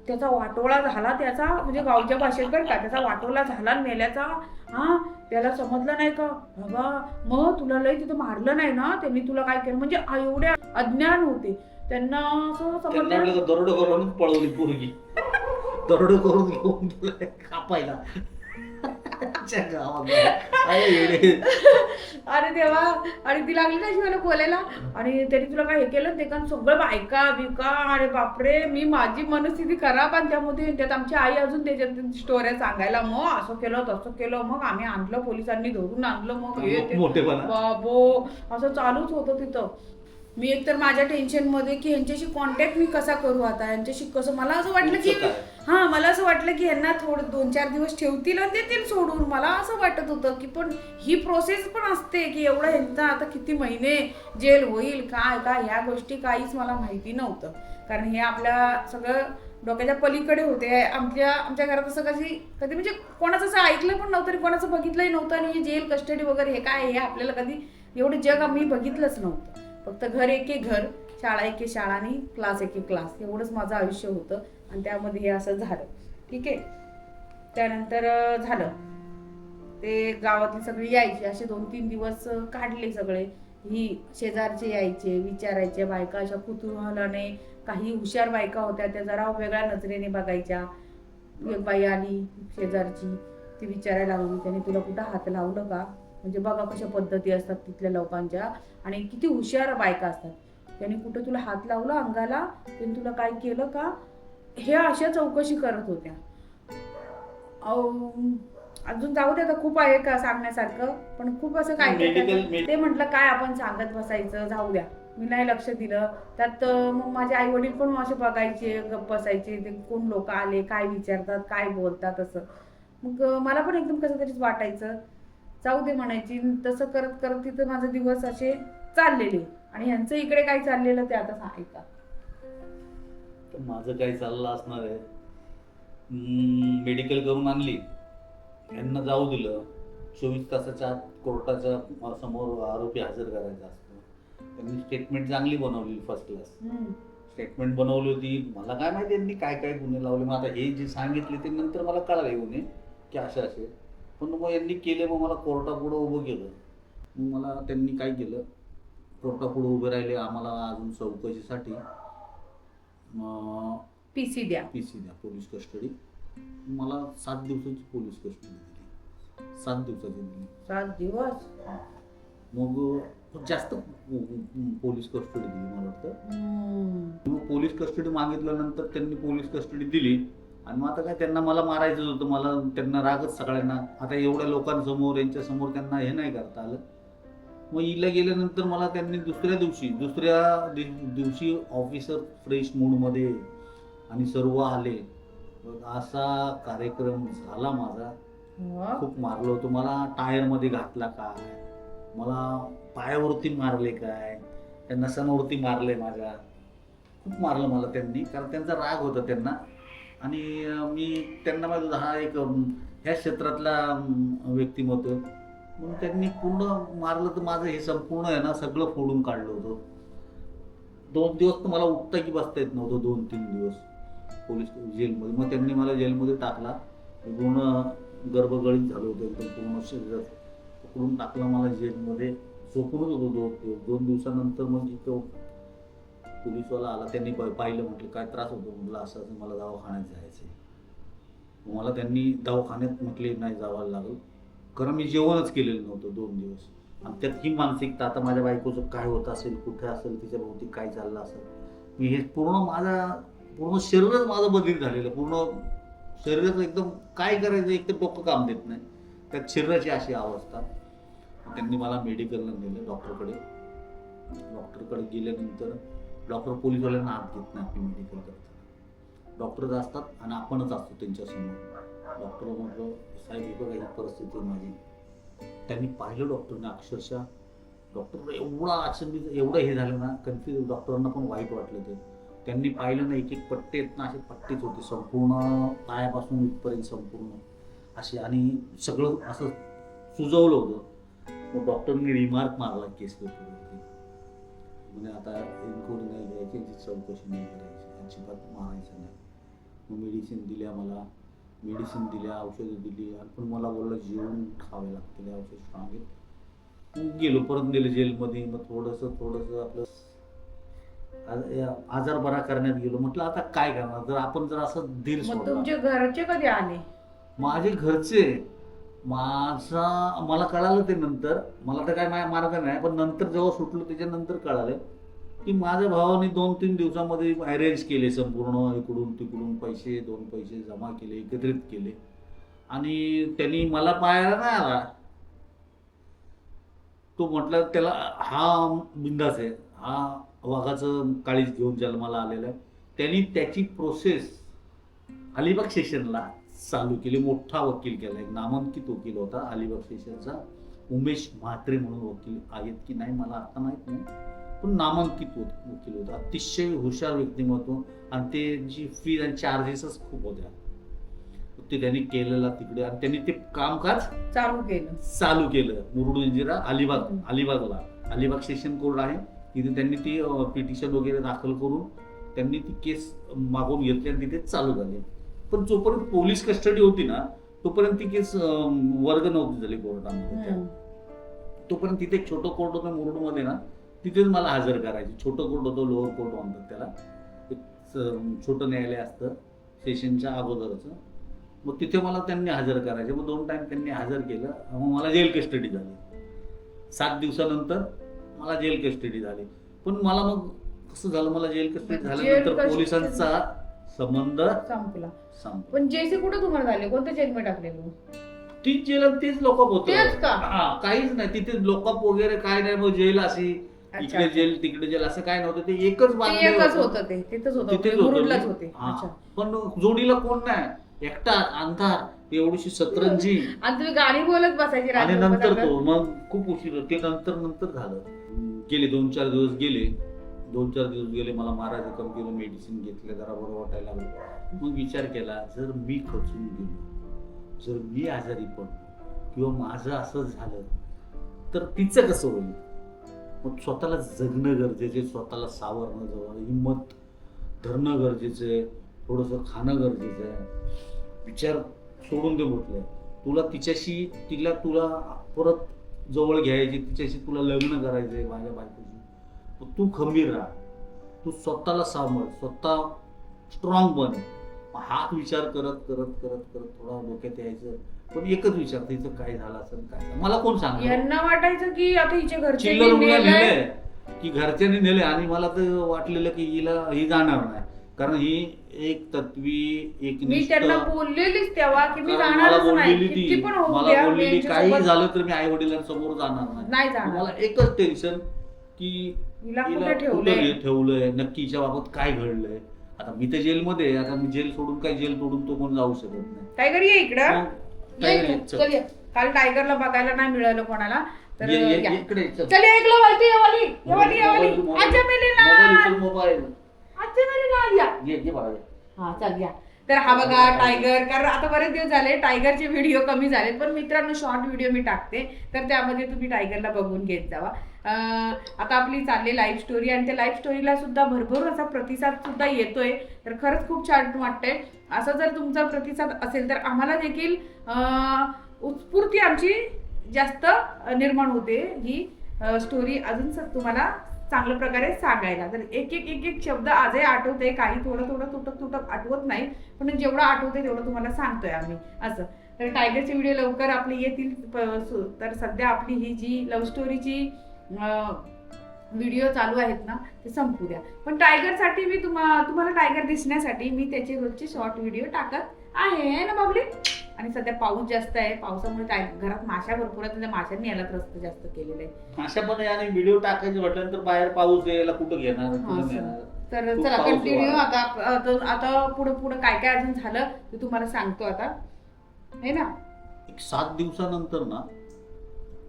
त्याचा वाटोळा झाला. त्याचा म्हणजे गावच्या भाषेत बरं का, त्याचा वाटोळा झाला मेल्याचा. हा, त्याला समजलं नाही का बाबा, मग तुला लय तिथं मारलं नाही ना त्यांनी, तुला काय केलं. म्हणजे एवढे अज्ञान होते त्यांना. असं समजलं दरोड करून पळवली पोरगी, दरोड करून घेऊन कापायला. आमच्या गावात अरे येडे. अरे देवा. आणि ती लागली ना मला बोलायला आणि त्यांनी तुला काय हे केलं ते का सगळं बायका बिका. अरे बापरे, मी माझी मनस्थिती खराब आणि त्यामध्ये त्यात आमची आई अजून त्याच्यात स्टोऱ्या सांगायला, मग असं केलं तसं केलं, मग आम्ही आणलं पोलिसांनी धरून आणलं, मग हे ते मोठेपणा. बाबो असं चालूच होतं तिथं. मी एकतर माझ्या टेन्शन मध्ये की यांच्याशी कॉन्टॅक्ट मी कसा करू आता, यांच्याशी कसं. मला असं वाटलं की मला असं वाटलं की यांना थोडं 2-4 दिवस ठेवतील आणि देतील सोडून. मला असं वाटत होतं की पण ही प्रोसेस पण असते की एवढं ह्यांचा आता किती महिने जेल होईल काय काय, ह्या गोष्टी काहीच मला माहिती नव्हतं. कारण हे आपल्या सगळं डोक्याच्या पलीकडे होते. आमच्या घरात असं कधी म्हणजे कोणाचं असं ऐकलं पण नव्हतं आणि कोणाचं बघितलंही नव्हतं. आणि हे जेल कस्टडी वगैरे हे काय, हे आपल्याला कधी एवढं जग आम्ही बघितलंच नव्हतं. फक्त घर एके घर, शाळा एके शाळा आणि क्लास एके क्लास, एवढंच माझं आयुष्य होतं. आणि त्यामध्ये हे असं झालं. ठीक आहे. त्यानंतर झालं ते गावातली सगळी यायची, असे 2-3 दिवस काढले सगळे. ही शेजारचे यायचे, विचारायचे, बायका अशा कुतूहलाने, काही हुशार बायका होत्या त्या जरा वेगळ्या नजरेने बघायच्या. एक बाई आली शेजारची, ती विचारायला लागली, त्याने तुला कुठं हात लावलं का, म्हणजे बघा कशा पद्धती असतात तिथल्या लोकांच्या आणि किती हुशार बायका असतात. त्याने कुठं तुला हात लावला अंगाला, त्याने तुला काय केलं का, हे अशा चौकशी करत होत्या. अजून जाऊ दे, आता खूप आहे का सांगण्यासारखं, पण खूप असं काय ते म्हटलं काय आपण सांगत बसायचं, जाऊ द्या. मी नाही लक्ष दिलं त्यात. मग माझे आई वडील पण असे बघायचे, गप्प बसायचे, ते कोण लोक आले, काय विचारतात, काय बोलतात असं. मग मला पण एकदम कसं तरीच वाटायचं, जाऊ दे म्हणायची. तसं करत करत तिथं माझे दिवस असे चाललेले. आणि ह्यांचं इकडे काय चाललेलं ते आता सांगायचं. माझं काय चाललं असणार आहे, मेडिकल करून आणली, यांना जाऊ दिलं. 24 तासाच्या आत कोर्टाच्या समोर आरोपी हजर करायचा असतो. त्यांनी स्टेटमेंट चांगली बनवली, फर्स्ट क्लास स्टेटमेंट बनवली होती. मला काय माहिती यांनी काय काय गुन्हे लावले. मग आता हे जे सांगितले ते नंतर मला कळाले गुन्हे की असे. पण मग यांनी केले, मग मला कोर्टापुढं उभं केलं. मग मला त्यांनी काय केलं, कोर्टापुढं उभे राहिले. आम्हाला अजून चौकशीसाठी पीसी द्या, पोलीस कस्टडी. मला 7 दिवसाची पोलीस कस्टडी दिली. 7 दिवसाची दिली. 7 दिवस. मग जास्त पोलीस कस्टडी दिली मला वाटतं. मग पोलीस कस्टडी मागितल्यानंतर त्यांनी पोलीस कस्टडी दिली. आणि मग आता काय, त्यांना मला मारायचंच होतं. मला त्यांना रागच सगळ्यांना. आता एवढ्या लोकांसमोर, यांच्यासमोर त्यांना हे नाही करता आलं. मग हिला गेल्यानंतर मला त्यांनी दुसऱ्या दिवशी ऑफिसर फ्रेश मूडमध्ये आणि सर्व आले. असा कार्यक्रम झाला माझा. खूप मारलं होतं मला. टायरमध्ये घातला काय, मला पायावरती मारले काय, त्या नसांवरती मारले माझ्या. खूप मारलं मला त्यांनी, कारण त्यांचा राग होता त्यांना. आणि मी त्यांना माझं ह्या क्षेत्रातला व्यक्तिमत्व म्हणून त्यांनी पूर्ण मारलं. तर माझं हे संपूर्ण आहे ना सगळं फोडून काढलं होतं. 2 दिवस तर मला उठता की बसता येत नव्हतं. 2-3 दिवस पोलीस जेलमध्ये. मग त्यांनी मला जेलमध्ये टाकला. पूर्ण गर्भगळीत झालं होतं एकदम, पूर्ण शरीर पकडून टाकलं मला जेलमध्ये. झोपूनच होतो 2 दिवसानंतर. मग जिथं पोलीसवाला आला, त्यांनी पाहिलं, म्हटलं काय त्रास होतो, म्हटलं असं मला दवाखान्यात जायचं. मला त्यांनी दवाखान्यात म्हटले नाही जावं लागलं, कारण मी जेवणच केलेलं नव्हतं 2 दिवस. आणि त्यात ही मानसिकता, आता माझ्या बायकोचं काय होत असेल, कुठे असेल, तिच्या भोवती काय चाललं असेल. मी हे पूर्ण शरीरच माझं बदल झालेलं. पूर्ण शरीराचं एकदम काय करायचं, एक तर डोकं काम देत नाही, त्यात शरीराची अशी अवस्था. त्यांनी मला मेडिकलला नेलं डॉक्टरकडे गेल्यानंतर डॉक्टर पोलीसवाल्यांना हात घेत नाही आपली मेडिकल करताना. डॉक्टरच असतात आणि आपणच असतो त्यांच्यासमोर. डॉक्टर म्हटलं साहेब हे बघा ही परिस्थिती माझी. त्यांनी पाहिलं डॉक्टरने, अक्षरशः डॉक्टर एवढं हे झालं ना, कन्फ्युज. डॉक्टरांना पण वाईट वाटलं. ते त्यांनी पाहिलं ना, एक पट्टे आहेत ना, असे पट्टेच होते संपूर्ण पायापासून इथपर्यंत संपूर्ण असे. आणि सगळं असं सुजवलं होतं. मग डॉक्टरने रिमार्क मारला केस पेपरवरती, म्हणजे आता इन्क्वायरी नाही घ्यायची, यांची चौकशी नाही करायची, अजिबात मारायचं नाही. मग मेडिसिन दिल्या, औषधं दिली. पण मला बोललं जेवण खावे लागतील, औषध सांगितलं. गेलो, परत गेलो जेलमध्ये. मग थोडंसं आपलं आजार बरा करण्यात गेलो. म्हटलं आता काय करणार, जर आपण जर असं दिल सोडलं. तुमचे घरचे कधी आले? माझे घरचे मला कळालं ते नंतर, मला तर काय मार्ग नाही, पण नंतर जेव्हा सुटलो त्याच्यानंतर कळालं की माझ्या भावाने 2-3 दिवसामध्ये अरेंज केले संपूर्ण, इकडून तिकडून पैसे 2 पैसे जमा केले, एकत्रित केले आणि त्यांनी मला पाहायला नाही आला. तो म्हटलं त्याला हा बिंदास आहे, हा वाघाचं काळीज घेऊन जन्माला आलेला आहे. त्यांनी त्याची प्रोसेस अलिबाग सेशनला चालू केली. मोठा वकील केला, एक नामांकित वकील होता अलिबाग सेशनचा, उमेश म्हात्रे म्हणून वकील आहेत की नाही मला आता माहित नाही, पण नामांकित वकील होता. अतिशय हुशार व्यक्तिमत्व आणि ते जी फी आणि चार्जेसच खूप होत्या. ते त्यांनी केलेला तिकडे आणि त्यांनी ते कामकाज चालू केलं. मुरुड जंजिरा अलिबागला अलिबाग सेशन कोर्ट आहे तिथे त्यांनी ती पिटिशन वगैरे दाखल करून त्यांनी ती केस मागून घेतली आणि तिथे चालू झाली. पण जोपर्यंत पोलीस कस्टडी होती ना तोपर्यंत ती केस वर्ग नव्हती झाली कोर्टामध्ये. तोपर्यंत तिथे एक छोटं कोर्ट होतं मुरुडमध्ये ना, तिथेच मला हजर करायचे. छोटं कोर्ट होतं, लोअर कोर्ट म्हणतात त्याला, एक छोटं न्यायालय असतं सेशनच्या अगोदरचं. मग तिथे मला त्यांनी हजर करायचे. मग 2 टाइम त्यांनी हजर केलं. मग मला जेल कस्टडी झाली. 7 दिवसानंतर मला जेल कस्टडी झाली. पण मला मग कसं झालं, मला जेल कस्टडी झाल्यानंतर पोलिसांचा संबंध संपला. पण जेसी कुठे तुम्हाला झाले, कोणत्या जेलमध्ये टाकले? तीच जेल आणि तीच लॉकअप होतं. काहीच नाही तिथे लॉकअप वगैरे काय नाही. मग जेल अशी इकडे जेल तिकडे जेल असं काय नव्हतं. ते एकच होतं, ते तिथेच होतं. पण जोडीला कोण नाही, एकटा अंधार, एवढीशी सतरंजी आणि तुम्ही गाणी बोलत बसायची. आणि नंतर तो मग खूप उशीर ते नंतर झालं. गेले 2-4 दिवस गेले. मला मारायचं कम केलं, मेडिसिन घेतले, जरा बरं वाटायला लागलं. मग विचार केला, जर मी खचून गेलो, जर मी आजारी पडलो किंवा माझं असं झालं तर तिचं कसं होईल. मग स्वतःला जगणं गरजेचे, स्वतःला सावरणं, जवळ हिंमत धरणं गरजेचं, थोडंसं खाणं गरजेचं आहे. विचार सोडून दे म्हटलं. तुला परत जवळ घ्यायची, तिच्याशी तुला लग्न करायचंय माझ्या बायकोशी. तू खंबीर राहा, तू स्वतःला सांभाळ, स्वतः स्ट्रॉंग बन. हाच विचार करत थोडा डोक्यात यायचं. पण एकच विचार, तिचं काय झालं असेल, काय मला कोण सांग. यांना वाटायचं की आता हिच्या घरचे नेले, की घरच्यांनी नेले. आणि मला तर वाटलेलं की ही जाणार नाही, कारण ही एक तत्वी, एक मी त्यांना बोललेलीच तेव्हा की मी जाणार नाही. मला बोललेली काही झालं तर मी आई वडिलांसमोर जाणार नाही. मला एकच टेन्शन की हिला ठेवलंय, नक्की हिच्या बाबत काय घडलंय. आता मी तर जेलमध्ये, आता मी जेल तोडून तो कोण जाऊ शकत नाही. टायगर ये इकडं. काल टायगरला बघायला नाही मिळालं कोणाला, तर तर हा बघा टायगर. कारण आता बरेच दिवस झाले टायगरचे व्हिडिओ कमी झाले, पण मित्रांनो शॉर्ट व्हिडिओ मी टाकते, तर त्यामध्ये तुम्ही टायगरला बघून घेत जावा. आता आपली चालली लाईव्ह स्टोरी आणि त्या लाईव्ह स्टोरीला सुद्धा भरपूर असा प्रतिसाद सुद्धा येतोय. तर खरंच खूप छान वाटतंय. असा जर तुमचा प्रतिसाद असेल तर आम्हाला देखील उत्स्फूर्ती आमची जास्त निर्माण होते ही स्टोरी अजून तुम्हाला चांगल्या प्रकारे सांगायला. तर एक शब्द आजही आठवते, काही थोडं तुटक आठवत नाही, पण जेवढं आठवते तेवढं तुम्हाला सांगतोय आम्ही असं. तर टायगरचे व्हिडिओ लवकर आपले येतील. तर सध्या आपली ही जी लव्ह स्टोरीची व्हिडिओ चालू आहेत ना ते संपू द्या. पण टायगरसाठी मी तुम्हाला टायगर दिसण्यासाठी मी त्याचे रोजचे शॉर्ट व्हिडिओ टाकत आहे ना बाबली. आणि सध्या पाऊस जास्त आहे, पावसामुळे घरात माशा भरपूर आहेत, त्या माशांनी याला त्रस्त जास्त केलेलं आहे. माशा पण आणि व्हिडिओ टाकायचे म्हटलं तर बाहेर पाऊस यायला कुठं घेणार. तर चला कंटिन्यू. आता पुढे काय अजून झालं ते तुम्हाला सांगतो आता, है ना. 7 दिवसानंतर ना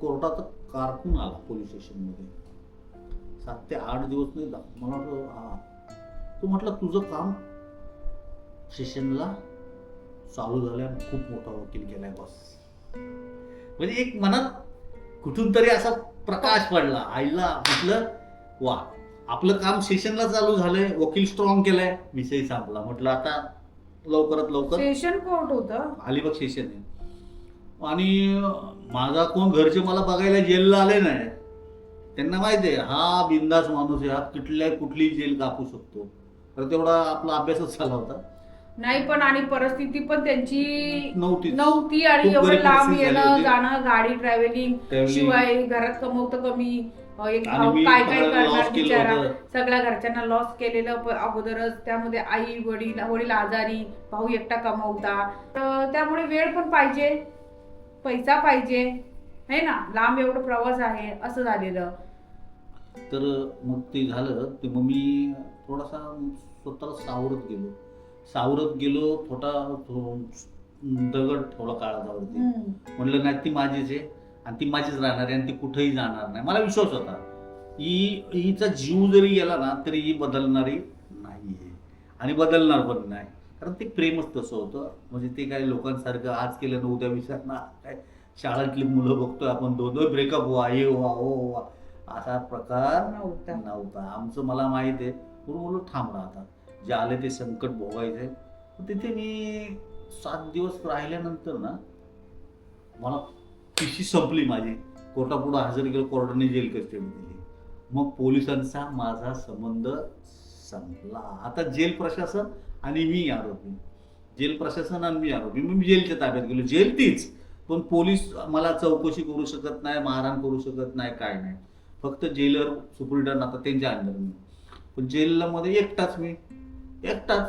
कोर्टात कारकून आला पोलीस स्टेशन मध्ये. 7 ते 8 दिवस नाही मला वाटलं. तू म्हटलं तुझं काम सेशनला चालू झाल्या, खूप मोठा वकील केलाय बस. म्हणजे एक मनात कुठून तरी असा प्रकाश पडला. आईला म्हटलं वा, आपलं काम सेशनला चालू झालंय, वकील स्ट्रॉंग केलाय, विषय संपला. म्हटलं आता लवकरात लवकर. सेशन कोर्ट होतं, अलिबाग सेशन आहे. आणि माझा कोण घरचे मला बघायला जेलला आले नाही. त्यांना माहिती आहे हा बिंदास माणूस आहे, हा कुठली जेल कापू शकतो. तर तेवढा आपला अभ्यासच झाला होता. नाही पण आणि परिस्थिती पण त्यांची नव्हतीच. नव्हती आणि खूप एवढं गरीब लांब परिस्थिती झाली येणं होती. जाणं, गाडी ट्रॅव्हलिंग, Travelling. शिवाय घरात कमवतं कमी, एक आणि भाऊ मी काय काय सगळ्यांना करणार loss केलं बिचारा, होतं. सगळ्या घरच्यांना लॉस केलेलं अगोदरच, त्यामध्ये आई वडील वडील आजारी, भाऊ एकटा कमवता, तर त्यामुळे वेळ पण पाहिजे, पैसा पाहिजे है ना, लांब एवढं प्रवास आहे असं झालेलं. तर मग ते झालं ते मग मी थोडासा स्वतःला सावरत गेलो दगड ठेवला काळजावरती. म्हणलं नाही ती माझीच आहे आणि ती माझीच राहणार आहे आणि ती कुठेही जाणार नाही. मला विश्वास होता हिचा जीव जरी गेला ना तरी ही बदलणारी नाहीये आणि बदलणार पण नाही, कारण ते प्रेमच तसं होतं. म्हणजे ते काय लोकांसारखं आज केलं ना उद्या विसरणार, काय शाळेतली मुलं बघतोय आपण, दोन ब्रेकअप व्हा, हे व्हा, हो व्हा, असा प्रकार नव्हता आमचं. मला माहित आहे, म्हणून बोललो थांब राहता, जे आले ते संकट भोगायचे. तिथे मी 7 दिवस राहिल्यानंतर ना मला पिशी संपली माझी, कोर्टापुढं हजर केलं, कोर्टाने जेल कस्टडी दिली. मग पोलिसांचा माझा संबंध संपला. आता जेल प्रशासन आणि मी आरोपी, जेल प्रशासन आणि मी आरोपी. मी जेलच्या ताब्यात गेलो, जेल तीच, पण पोलीस मला चौकशी करू शकत नाही, मारहाण करू शकत नाही, काय नाही. फक्त जेलर सुपरिटेंडंट आता त्यांच्या अंडर मी. पण जेलमध्ये एकटाच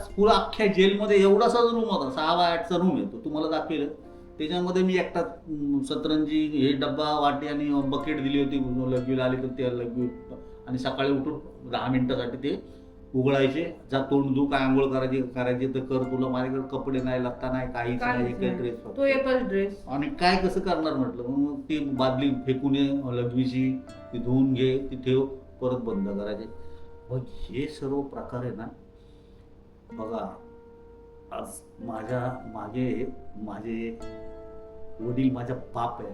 पुरा अख्ख्या जेलमध्ये एवढासाच रूम होता, 6 बाय 8चा रूम येतो, तुम्हाला दाखवेल. त्याच्यामध्ये मी एकटाच सतरंजी, हे डब्बा, वाटी आणि बकेट दिली होती, लघवीला आली तर ते लघवी, आणि सकाळी उठून 10 मिनिटासाठी ते उघडायचे, जा तोंड धू, काय आंघोळ करायची तर कर, तुला माझ्याकडे कपडे नाही, लत्ता नाही, काहीच नाही, एक ड्रेस, तो एकच ड्रेस. आणि काय कसं करणार म्हटलं. मग ती बादली फेकून ये लघवीची, ती धुवून घे, ती ठेव, परत बंद करायचे. मग हे सर्व प्रकार आहे ना, बघा आज माझ्या मागे माझे वडील, माझा बाप आहे,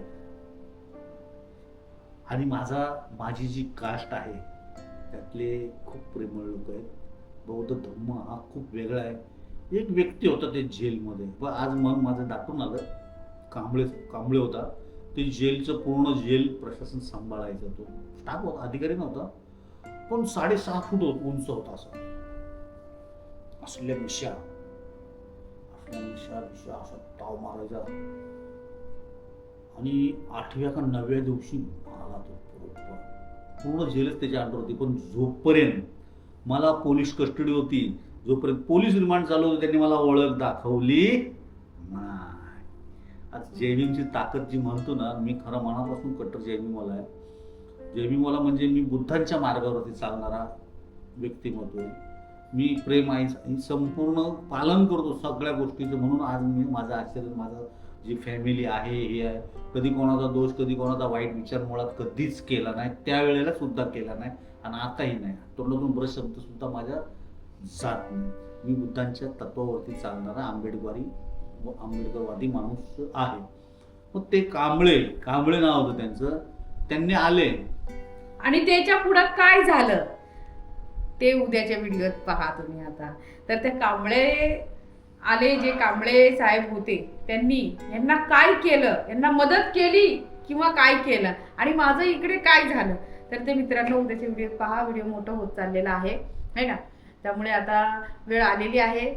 आणि माझी जी कास्ट आहे त्यातले खूप प्रेमळ लोक आहेत. बौद्ध धर्म हा खूप वेगळा आहे. एक व्यक्ती होता ते जेलमध्ये, पण आज मन माझं दाटून आलं, कांबळे होता. ते जेलचं पूर्ण जेल प्रशासन सांभाळायचं, तो स्टाफ होता, अधिकारी नव्हता, पण 6.5 फूट उंच होता, असल्या मिशा असा ताव मारायचा. आणि 8व्या का 9व्या दिवशी मारला तो पूर्ण जेलच त्याच्या अंडर होती. पण जोपर्यंत मला पोलीस कस्टडी होती, जोपर्यंत पोलीस रिमांड चालू होती, त्यांनी मला ओळख दाखवली नाही. आज जयभीमची ताकद जी म्हणतो ना, मी खरं मनापासून कट्टर जयभीमवाला आहे. जयभीमवाला म्हणजे मी बुद्धांच्या मार्गावरती चालणारा व्यक्तिमत्व आहे. मी प्रेम आहे संपूर्ण पालन करतो सगळ्या गोष्टीचं. म्हणून आज मी माझं आश्चर्य, माझं जी फॅमिली आहे, हे आहे, कधी कोणाचा दोष, कधी कोणाचा वाईट विचार मुळात कधीच केला नाही, त्यावेळेला सुद्धा केला नाही आणि आताही नाही. तोंडातून बरेच शब्द सुद्धा माझ्या जात नाही. मी बुद्धांच्या तत्वावरती चालणारा आंबेडकरवादी माणूस आहे. मग ते कांबळे नाव होतं त्यांचं, त्यांनी आले. आणि त्याच्या पुढं काय झालं ते उद्याच्या व्हिडिओत पहा तुम्ही. आता तर ते कांबळे आले, जे कांबळे साहेब होते, त्यांनी यांना काय केलं, यांना मदत केली किंवा काय केलं, आणि माझं इकडे काय झालं, तर ते मित्रांनो उद्याच्या व्हिडिओत पहा. व्हिडिओ मोठा होत चाललेला आहे ना, त्यामुळे आता वेळ आलेली आहे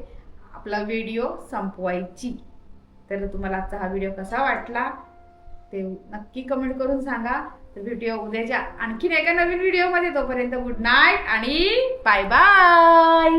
आपला व्हिडिओ संपवायची. तर तुम्हाला आजचा हा व्हिडिओ कसा वाटला ते नक्की कमेंट करून सांगा. तर व्हिडिओ उद्याच्या आणखीन एका नवीन व्हिडिओमध्ये, तोपर्यंत गुड नाईट आणि बाय बाय.